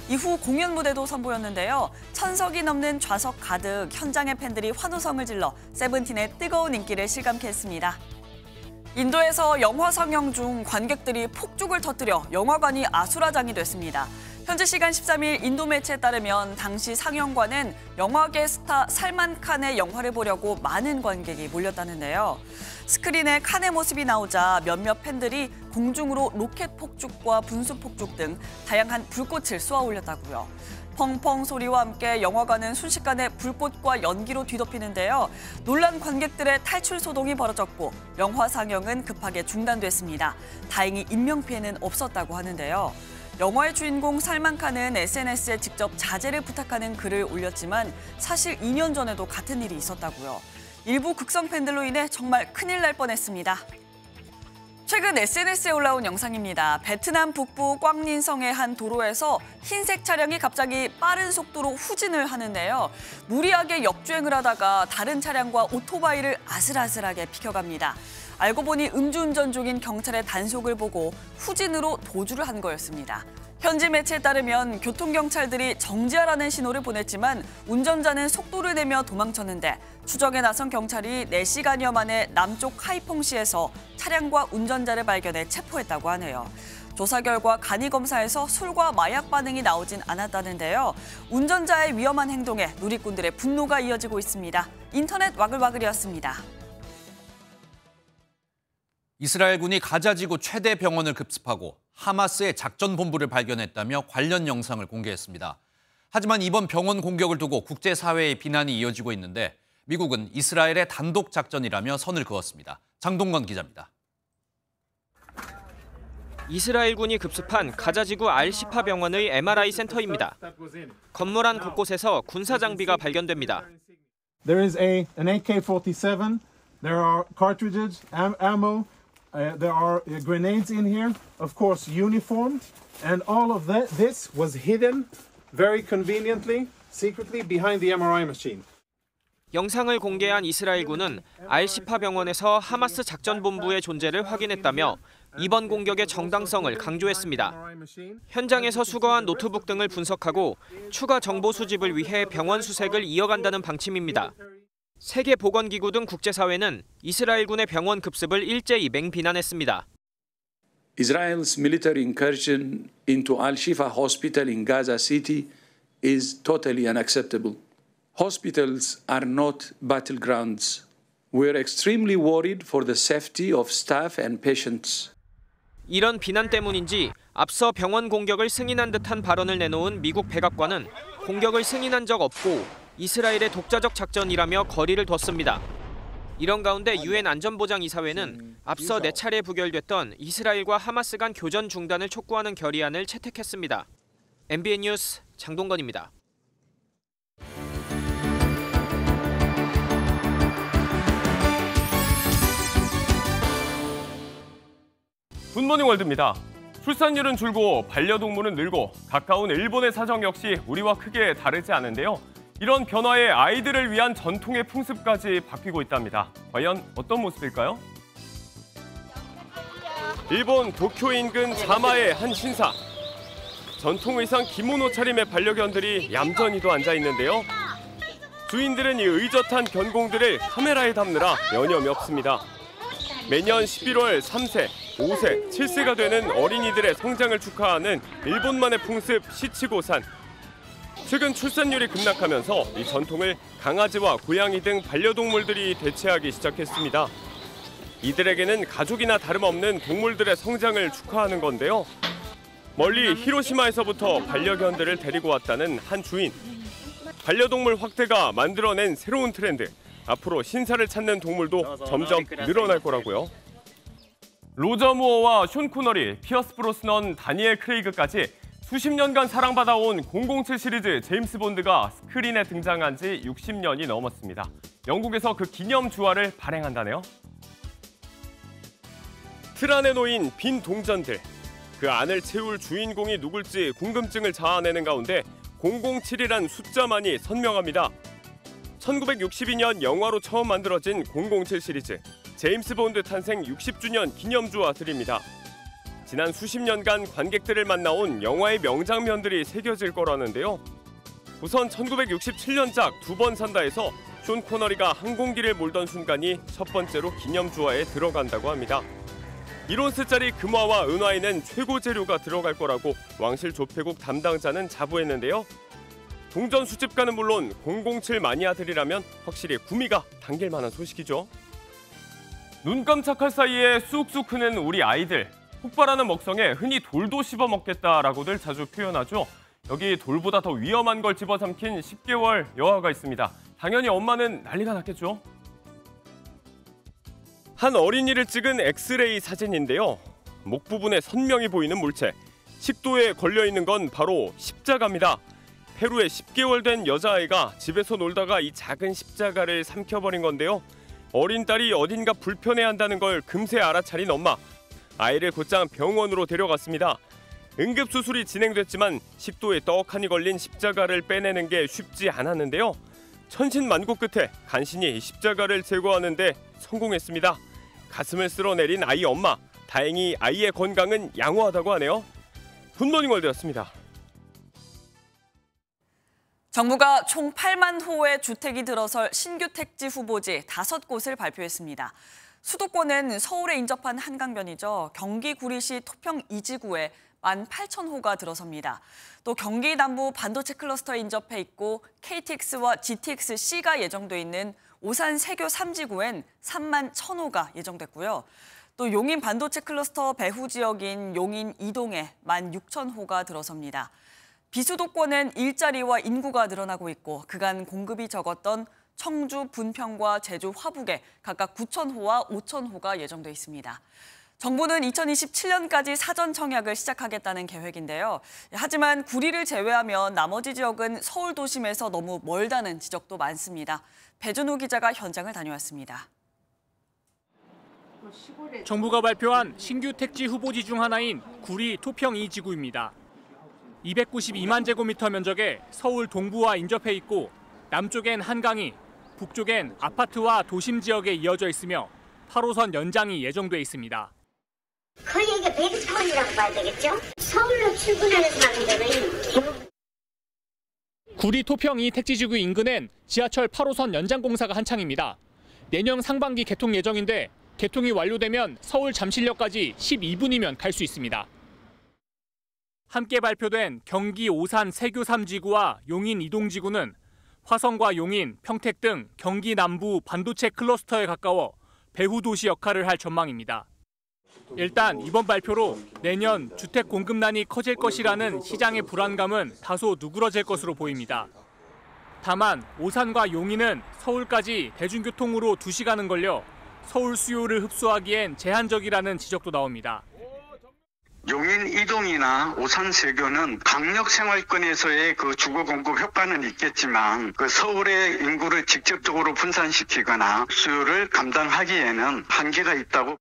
이후 공연 무대도 선보였는데요. 1000석이 넘는 좌석 가득 현장의 팬들이 환호성을 질러 세븐틴의 뜨거운 인기를 실감케 했습니다. 인도에서 영화 상영 중 관객들이 폭죽을 터뜨려 영화관이 아수라장이 됐습니다. 현지 시간 13일 인도 매체에 따르면 당시 상영관엔 영화계 스타 살만 칸의 영화를 보려고 많은 관객이 몰렸다는데요. 스크린에 칸의 모습이 나오자 몇몇 팬들이 공중으로 로켓 폭죽과 분수 폭죽 등 다양한 불꽃을 쏘아 올렸다고요. 펑펑 소리와 함께 영화관은 순식간에 불꽃과 연기로 뒤덮이는데요. 놀란 관객들의 탈출 소동이 벌어졌고 영화 상영은 급하게 중단됐습니다. 다행히 인명피해는 없었다고 하는데요. 영화의 주인공 살만 칸은 SNS에 직접 자제를 부탁하는 글을 올렸지만 사실 2년 전에도 같은 일이 있었다고요. 일부 극성 팬들로 인해 정말 큰일 날 뻔했습니다. 최근 SNS에 올라온 영상입니다. 베트남 북부 꽝린성의 한 도로에서 흰색 차량이 갑자기 빠른 속도로 후진을 하는데요. 무리하게 역주행을 하다가 다른 차량과 오토바이를 아슬아슬하게 비켜갑니다. 알고 보니 음주운전 중인 경찰의 단속을 보고 후진으로 도주를 한 거였습니다. 현지 매체에 따르면 교통경찰들이 정지하라는 신호를 보냈지만 운전자는 속도를 내며 도망쳤는데 추적에 나선 경찰이 4시간여 만에 남쪽 하이퐁시에서 차량과 운전자를 발견해 체포했다고 하네요. 조사 결과 간이 검사에서 술과 마약 반응이 나오진 않았다는데요. 운전자의 위험한 행동에 누리꾼들의 분노가 이어지고 있습니다. 인터넷 와글와글이었습니다. 이스라엘군이 가자지구 최대 병원을 급습하고 하마스의 작전 본부를 발견했다며 관련 영상을 공개했습니다. 하지만 이번 병원 공격을 두고 국제사회의 비난이 이어지고 있는데 미국은 이스라엘의 단독 작전이라며 선을 그었습니다. 장동건 기자입니다. 이스라엘군이 급습한 가자지구 알시파 병원의 MRI 센터입니다. 건물 안 곳곳에서 군사 장비가 발견됩니다. There is an AK-47. There are cartridges, ammo. There are grenades in here, of course uniformed, and all of this was hidden very conveniently, secretly behind the MRI machine. 영상을 공개한 이스라엘군은 알시파 병원에서 하마스 작전본부의 존재를 확인했다며 이번 공격의 정당성을 강조했습니다. 현장에서 수거한 노트북 등을 분석하고 추가 정보 수집을 위해 병원 수색을 이어간다는 방침입니다. 세계보건기구 등 국제사회는 이스라엘군의 병원 급습을 일제히 맹비난했습니다. Israel's military incursion into Al-Shifa hospital in Gaza City is totally unacceptable. Hospitals are not battlegrounds. We are extremely worried for the safety of staff and patients. 이런 비난 때문인지 앞서 병원 공격을 승인한 듯한 발언을 내놓은 미국 백악관은 공격을 승인한 적 없고 이스라엘의 독자적 작전이라며 거리를 뒀습니다. 이런 가운데 유엔 안전보장이사회는 앞서 4차례 부결됐던 이스라엘과 하마스 간 교전 중단을 촉구하는 결의안을 채택했습니다. MBN 뉴스 장동건입니다. 굿모닝 월드입니다. 출산율은 줄고 반려동물은 늘고 가까운 일본의 사정 역시 우리와 크게 다르지 않은데요. 이런 변화에 아이들을 위한 전통의 풍습까지 바뀌고 있답니다. 과연 어떤 모습일까요? 일본 도쿄 인근 자마의 한 신사. 전통 의상 기모노 차림의 반려견들이 얌전히도 앉아 있는데요. 주인들은 이 의젓한 견공들을 카메라에 담느라 여념이 없습니다. 매년 11월 3세, 5세, 7세가 되는 어린이들의 성장을 축하하는 일본만의 풍습 시치고산. 최근 출산율이 급락하면서 이 전통을 강아지와 고양이 등 반려동물들이 대체하기 시작했습니다. 이들에게는 가족이나 다름없는 동물들의 성장을 축하하는 건데요. 멀리 히로시마에서부터 반려견들을 데리고 왔다는 한 주인. 반려동물 확대가 만들어낸 새로운 트렌드. 앞으로 신사를 찾는 동물도 점점 늘어날 거라고요. 로저 무어와 숀 코너리, 피어스 브로스넌, 다니엘 크레이그까지 수십 년간 사랑받아온 007 시리즈 제임스 본드가 스크린에 등장한 지 60년이 넘었습니다. 영국에서 그 기념 주화를 발행한다네요. 틀 안에 놓인 빈 동전들. 그 안을 채울 주인공이 누굴지 궁금증을 자아내는 가운데 007이란 숫자만이 선명합니다. 1962년 영화로 처음 만들어진 007 시리즈, 제임스 본드 탄생 60주년 기념주화 드립니다. 지난 수십 년간 관객들을 만나온 영화의 명장면들이 새겨질 거라는데요. 우선 1967년작 두 번 산다에서 숀 코너리가 항공기를 몰던 순간이 첫 번째로 기념주화에 들어간다고 합니다. 1온스짜리 금화와 은화에는 최고 재료가 들어갈 거라고 왕실 조폐국 담당자는 자부했는데요. 동전 수집가는 물론 007 마니아들이라면 확실히 구미가 당길 만한 소식이죠. 눈 깜짝할 사이에 쑥쑥 크는 우리 아이들. 폭발하는 먹성에 흔히 돌도 씹어먹겠다라고들 자주 표현하죠. 여기 돌보다 더 위험한 걸 집어삼킨 10개월 여아가 있습니다. 당연히 엄마는 난리가 났겠죠. 한 어린이를 찍은 엑스레이 사진인데요. 목 부분에 선명히 보이는 물체. 식도에 걸려있는 건 바로 십자가입니다. 페루에 10개월 된 여자아이가 집에서 놀다가 이 작은 십자가를 삼켜버린 건데요. 어린 딸이 어딘가 불편해한다는 걸 금세 알아차린 엄마. 아이를 곧장 병원으로 데려갔습니다. 응급수술이 진행됐지만 식도에 떡하니 걸린 십자가를 빼내는 게 쉽지 않았는데요. 천신만고 끝에 간신히 십자가를 제거하는 데 성공했습니다. 가슴을 쓸어내린 아이 엄마. 다행히 아이의 건강은 양호하다고 하네요. 굿모닝 월드였습니다. 정부가 총 8만 호의 주택이 들어설 신규 택지 후보지 5곳을 발표했습니다. 수도권은 서울에 인접한 한강변이죠. 경기 구리시 토평 2지구에 18,000호가 들어섭니다. 또 경기 남부 반도체 클러스터에 인접해 있고 KTX와 GTX-C가 예정돼 있는 오산 세교 3지구엔 31,000호가 예정됐고요. 또 용인 반도체 클러스터 배후 지역인 용인 2동에 16,000호가 들어섭니다. 비수도권은 일자리와 인구가 늘어나고 있고 그간 공급이 적었던 청주, 분평과 제주, 화북에 각각 9,000호와 5,000호가 예정돼 있습니다. 정부는 2027년까지 사전 청약을 시작하겠다는 계획인데요. 하지만 구리를 제외하면 나머지 지역은 서울 도심에서 너무 멀다는 지적도 많습니다. 배준우 기자가 현장을 다녀왔습니다. 정부가 발표한 신규 택지 후보지 중 하나인 구리 토평 2지구입니다. 292만 제곱미터 면적에 서울 동부와 인접해 있고 남쪽엔 한강이, 북쪽엔 아파트와 도심 지역에 이어져 있으며 8호선 연장이 예정돼 있습니다. 거의 이게 베이스타운이라고 봐야 되겠죠? 서울로 출근하는 사람들은 구리 토평 2 택지지구 인근엔 지하철 8호선 연장 공사가 한창입니다. 내년 상반기 개통 예정인데 개통이 완료되면 서울 잠실역까지 12분이면 갈 수 있습니다. 함께 발표된 경기 오산 세교 3지구와 용인 2동지구는 화성과 용인, 평택 등 경기 남부 반도체 클러스터에 가까워 배후 도시 역할을 할 전망입니다. 일단 이번 발표로 내년 주택 공급난이 커질 것이라는 시장의 불안감은 다소 누그러질 것으로 보입니다. 다만 오산과 용인은 서울까지 대중교통으로 2시간은 걸려 서울 수요를 흡수하기엔 제한적이라는 지적도 나옵니다. 용인 이동이나 오산 세교는 강력 생활권에서의 그 주거 공급 효과는 있겠지만 그 서울의 인구를 직접적으로 분산시키거나 수요를 감당하기에는 한계가 있다고.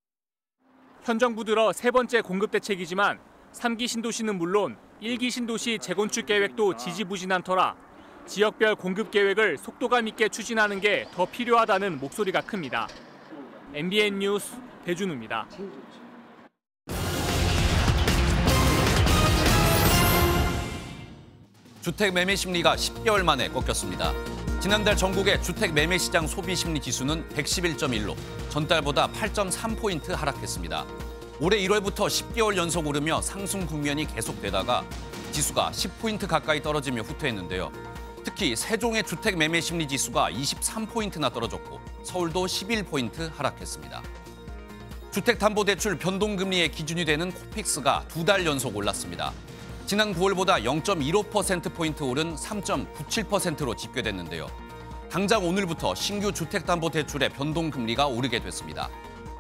현 정부 들어 세 번째 공급 대책이지만 3기 신도시는 물론 1기 신도시 재건축 계획도 지지부진한 터라 지역별 공급 계획을 속도감 있게 추진하는 게 더 필요하다는 목소리가 큽니다. MBN 뉴스 배준우입니다. 주택 매매 심리가 10개월 만에 꺾였습니다. 지난달 전국의 주택 매매 시장 소비 심리 지수는 111.1로 전달보다 8.3포인트 하락했습니다. 올해 1월부터 10개월 연속 오르며 상승 국면이 계속되다가 지수가 10포인트 가까이 떨어지며 후퇴했는데요. 특히 세종의 주택 매매 심리 지수가 23포인트나 떨어졌고 서울도 11포인트 하락했습니다. 주택담보대출 변동금리의 기준이 되는 코픽스가 2달 연속 올랐습니다. 지난 9월보다 0.15%포인트 오른 3.97%로 집계됐는데요. 당장 오늘부터 신규 주택담보대출의 변동금리가 오르게 됐습니다.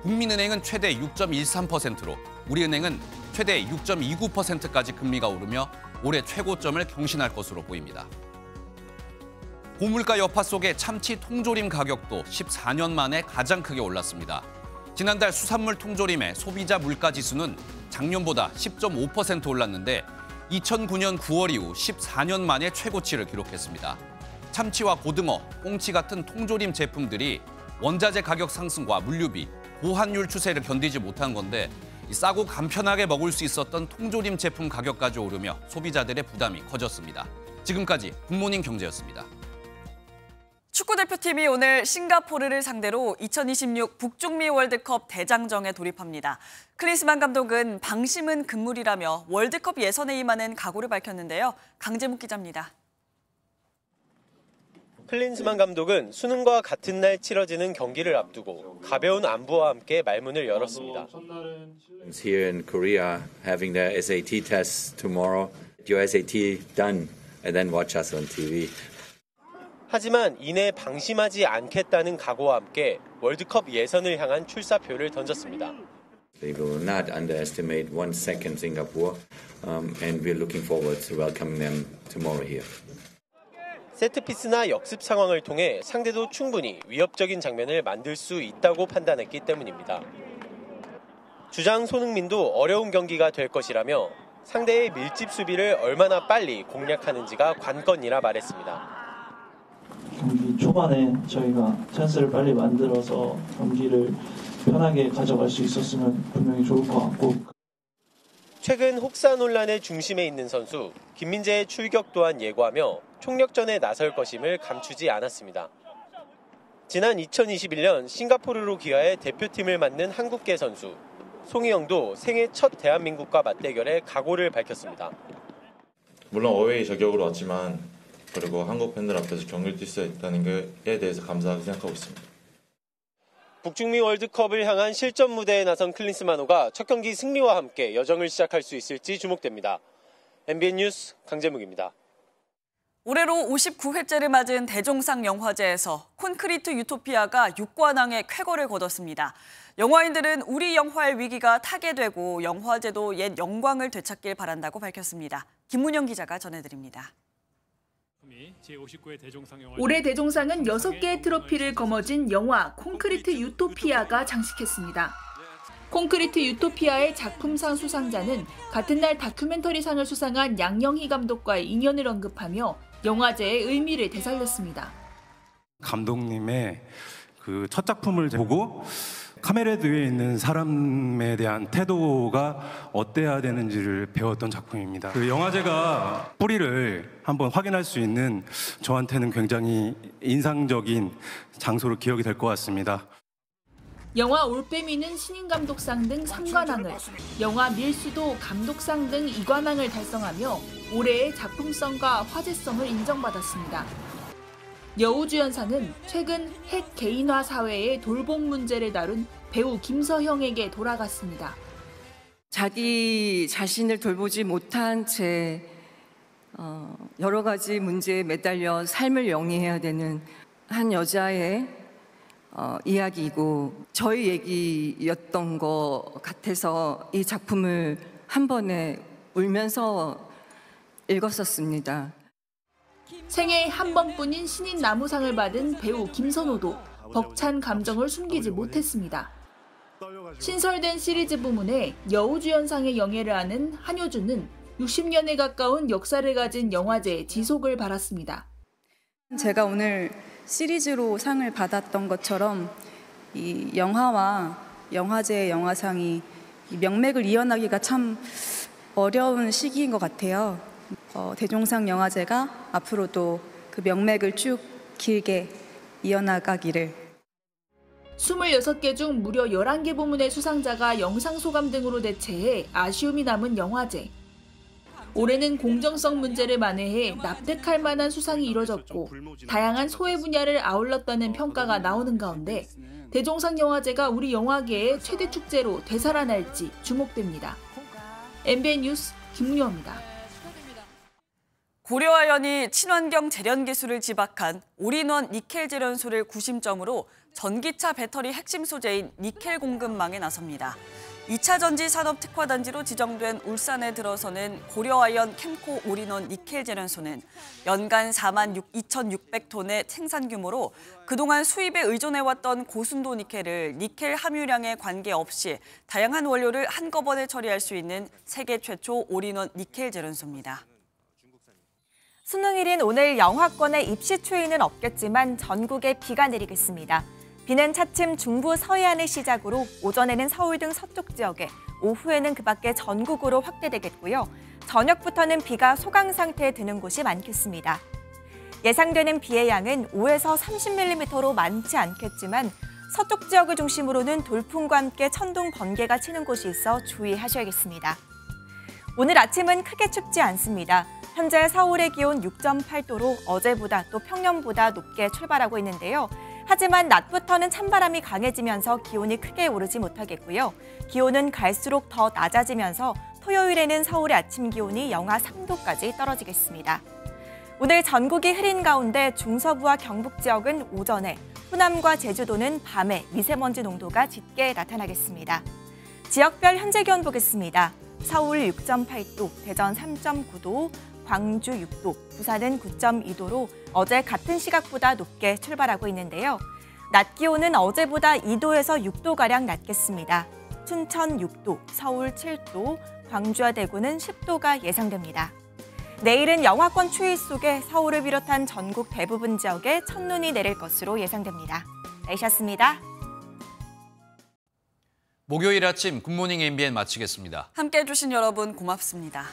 국민은행은 최대 6.13%로 우리은행은 최대 6.29%까지 금리가 오르며 올해 최고점을 경신할 것으로 보입니다. 고물가 여파 속에 참치 통조림 가격도 14년 만에 가장 크게 올랐습니다. 지난달 수산물 통조림의 소비자 물가지수는 작년보다 10.5% 올랐는데 2009년 9월 이후 14년 만에 최고치를 기록했습니다. 참치와 고등어, 꽁치 같은 통조림 제품들이 원자재 가격 상승과 물류비, 고환율 추세를 견디지 못한 건데 싸고 간편하게 먹을 수 있었던 통조림 제품 가격까지 오르며 소비자들의 부담이 커졌습니다. 지금까지 굿모닝 경제였습니다. 축구대표팀이 오늘 싱가포르를 상대로 2026 북중미 월드컵 대장정에 돌입합니다. 클린스만 감독은 방심은 금물이라며 월드컵 예선에 임하는 각오를 밝혔는데요. 강재묵 기자입니다. 클린스만 감독은 수능과 같은 날 치러지는 경기를 앞두고 가벼운 안부와 함께 말문을 열었습니다. Here in Korea, having their SAT tests tomorrow. Your SAT done, and then watch us on TV. 하지만 이내 방심하지 않겠다는 각오와 함께 월드컵 예선을 향한 출사표를 던졌습니다. They will not underestimate 1 second Singapore, and we're looking forward to welcoming them tomorrow here. 세트피스나 역습 상황을 통해 상대도 충분히 위협적인 장면을 만들 수 있다고 판단했기 때문입니다. 주장 손흥민도 어려운 경기가 될 것이라며 상대의 밀집 수비를 얼마나 빨리 공략하는지가 관건이라 말했습니다. 경기 초반에 저희가 찬스를 빨리 만들어서 경기를 편하게 가져갈 수 있었으면 분명히 좋을 것 같고. 최근 혹사 논란의 중심에 있는 선수 김민재의 출격 또한 예고하며 총력전에 나설 것임을 감추지 않았습니다. 지난 2021년 싱가포르로 귀화해 대표팀을 맡는 한국계 선수 송희영도 생애 첫 대한민국과 맞대결에 각오를 밝혔습니다. 물론 어웨이 저격으로 왔지만 그리고 한국 팬들 앞에서 경기를 뛸 수 있다는 것에 대해서 감사하게 생각하고 있습니다. 북중미 월드컵을 향한 실전 무대에 나선 클린스만호가 첫 경기 승리와 함께 여정을 시작할 수 있을지 주목됩니다. MBN 뉴스 강재묵입니다. 올해로 59회째를 맞은 대종상 영화제에서 콘크리트 유토피아가 6관왕의 쾌거를 거뒀습니다. 영화인들은 우리 영화의 위기가 타개되고 영화제도 옛 영광을 되찾길 바란다고 밝혔습니다. 김문영 기자가 전해드립니다. 올해 대종상은 6개의 트로피를 거머쥔 영화 콘크리트 유토피아가 장식했습니다. 콘크리트 유토피아의 작품상 수상자는 같은 날 다큐멘터리상을 수상한 양영희 감독과의 인연을 언급하며 영화제의 의미를 되살렸습니다. 감독님의 그 첫 작품을 보고 카메라 뒤에 있는 사람에 대한 태도가 어때야 되는지를 배웠던 작품입니다. 그 영화제가 뿌리를 한번 확인할 수 있는 저한테는 굉장히 인상적인 장소로 기억이 될 것 같습니다. 영화 올빼미는 신인감독상 등 3관왕을, 영화 밀수도 감독상 등 2관왕을 달성하며 올해의 작품성과 화제성을 인정받았습니다. 여우주연상은 최근 핵 개인화 사회의 돌봄 문제를 다룬 배우 김서형에게 돌아갔습니다. 자기 자신을 돌보지 못한 채 여러 가지 문제에 매달려 삶을 영위해야 되는 한 여자의 이야기이고 저희 얘기였던 것 같아서 이 작품을 한 번에 울면서 읽었었습니다. 생애 한 번뿐인 신인 나무상을 받은 배우 김선호도 벅찬 감정을 숨기지 못했습니다. 신설된 시리즈 부문에 여우주연상의 영예를 아는 한효주는 60년에 가까운 역사를 가진 영화제의 지속을 바랐습니다. 제가 오늘 시리즈로 상을 받았던 것처럼 이 영화와 영화제의 영화상이 명맥을 이어나기가 참 어려운 시기인 것 같아요. 대종상 영화제가 앞으로도 그 명맥을 쭉 길게 이어나가기를. 26개 중 무려 11개 부문의 수상자가 영상소감 등으로 대체해 아쉬움이 남은 영화제. 올해는 공정성 문제를 만회해 납득할 만한 수상이 이뤄졌고 다양한 소외 분야를 아울렀다는 평가가 나오는 가운데 대종상 영화제가 우리 영화계의 최대 축제로 되살아날지 주목됩니다. MBN 뉴스 김문효입니다. 고려아연이 친환경 재련 기술을 집약한 올인원 니켈 재련소를 구심점으로 전기차 배터리 핵심 소재인 니켈 공급망에 나섭니다. 2차 전지 산업 특화단지로 지정된 울산에 들어서는 고려아연 캠코 올인원 니켈 재련소는 연간 42,600톤의 생산 규모로 그동안 수입에 의존해왔던 고순도 니켈을 니켈 함유량에 관계없이 다양한 원료를 한꺼번에 처리할 수 있는 세계 최초 올인원 니켈 재련소입니다. 수능일인 오늘 영하권의 입시 추위는 없겠지만 전국에 비가 내리겠습니다. 비는 차츰 중부 서해안을 시작으로 오전에는 서울 등 서쪽 지역에, 오후에는 그 밖에 전국으로 확대되겠고요. 저녁부터는 비가 소강 상태에 드는 곳이 많겠습니다. 예상되는 비의 양은 5에서 30mm로 많지 않겠지만 서쪽 지역을 중심으로는 돌풍과 함께 천둥, 번개가 치는 곳이 있어 주의하셔야겠습니다. 오늘 아침은 크게 춥지 않습니다. 현재 서울의 기온 6.8도로 어제보다 또 평년보다 높게 출발하고 있는데요. 하지만 낮부터는 찬바람이 강해지면서 기온이 크게 오르지 못하겠고요. 기온은 갈수록 더 낮아지면서 토요일에는 서울의 아침 기온이 영하 3도까지 떨어지겠습니다. 오늘 전국이 흐린 가운데 중서부와 경북 지역은 오전에, 호남과 제주도는 밤에 미세먼지 농도가 짙게 나타나겠습니다. 지역별 현재 기온 보겠습니다. 서울 6.8도, 대전 3.9도, 광주 6도, 부산은 9.2도로 어제 같은 시각보다 높게 출발하고 있는데요. 낮 기온은 어제보다 2도에서 6도가량 낮겠습니다. 춘천 6도, 서울 7도, 광주와 대구는 10도가 예상됩니다. 내일은 영하권 추위 속에 서울을 비롯한 전국 대부분 지역에 첫눈이 내릴 것으로 예상됩니다. 날씨였습니다. 목요일 아침 굿모닝 MBN 마치겠습니다. 함께해 주신 여러분 고맙습니다.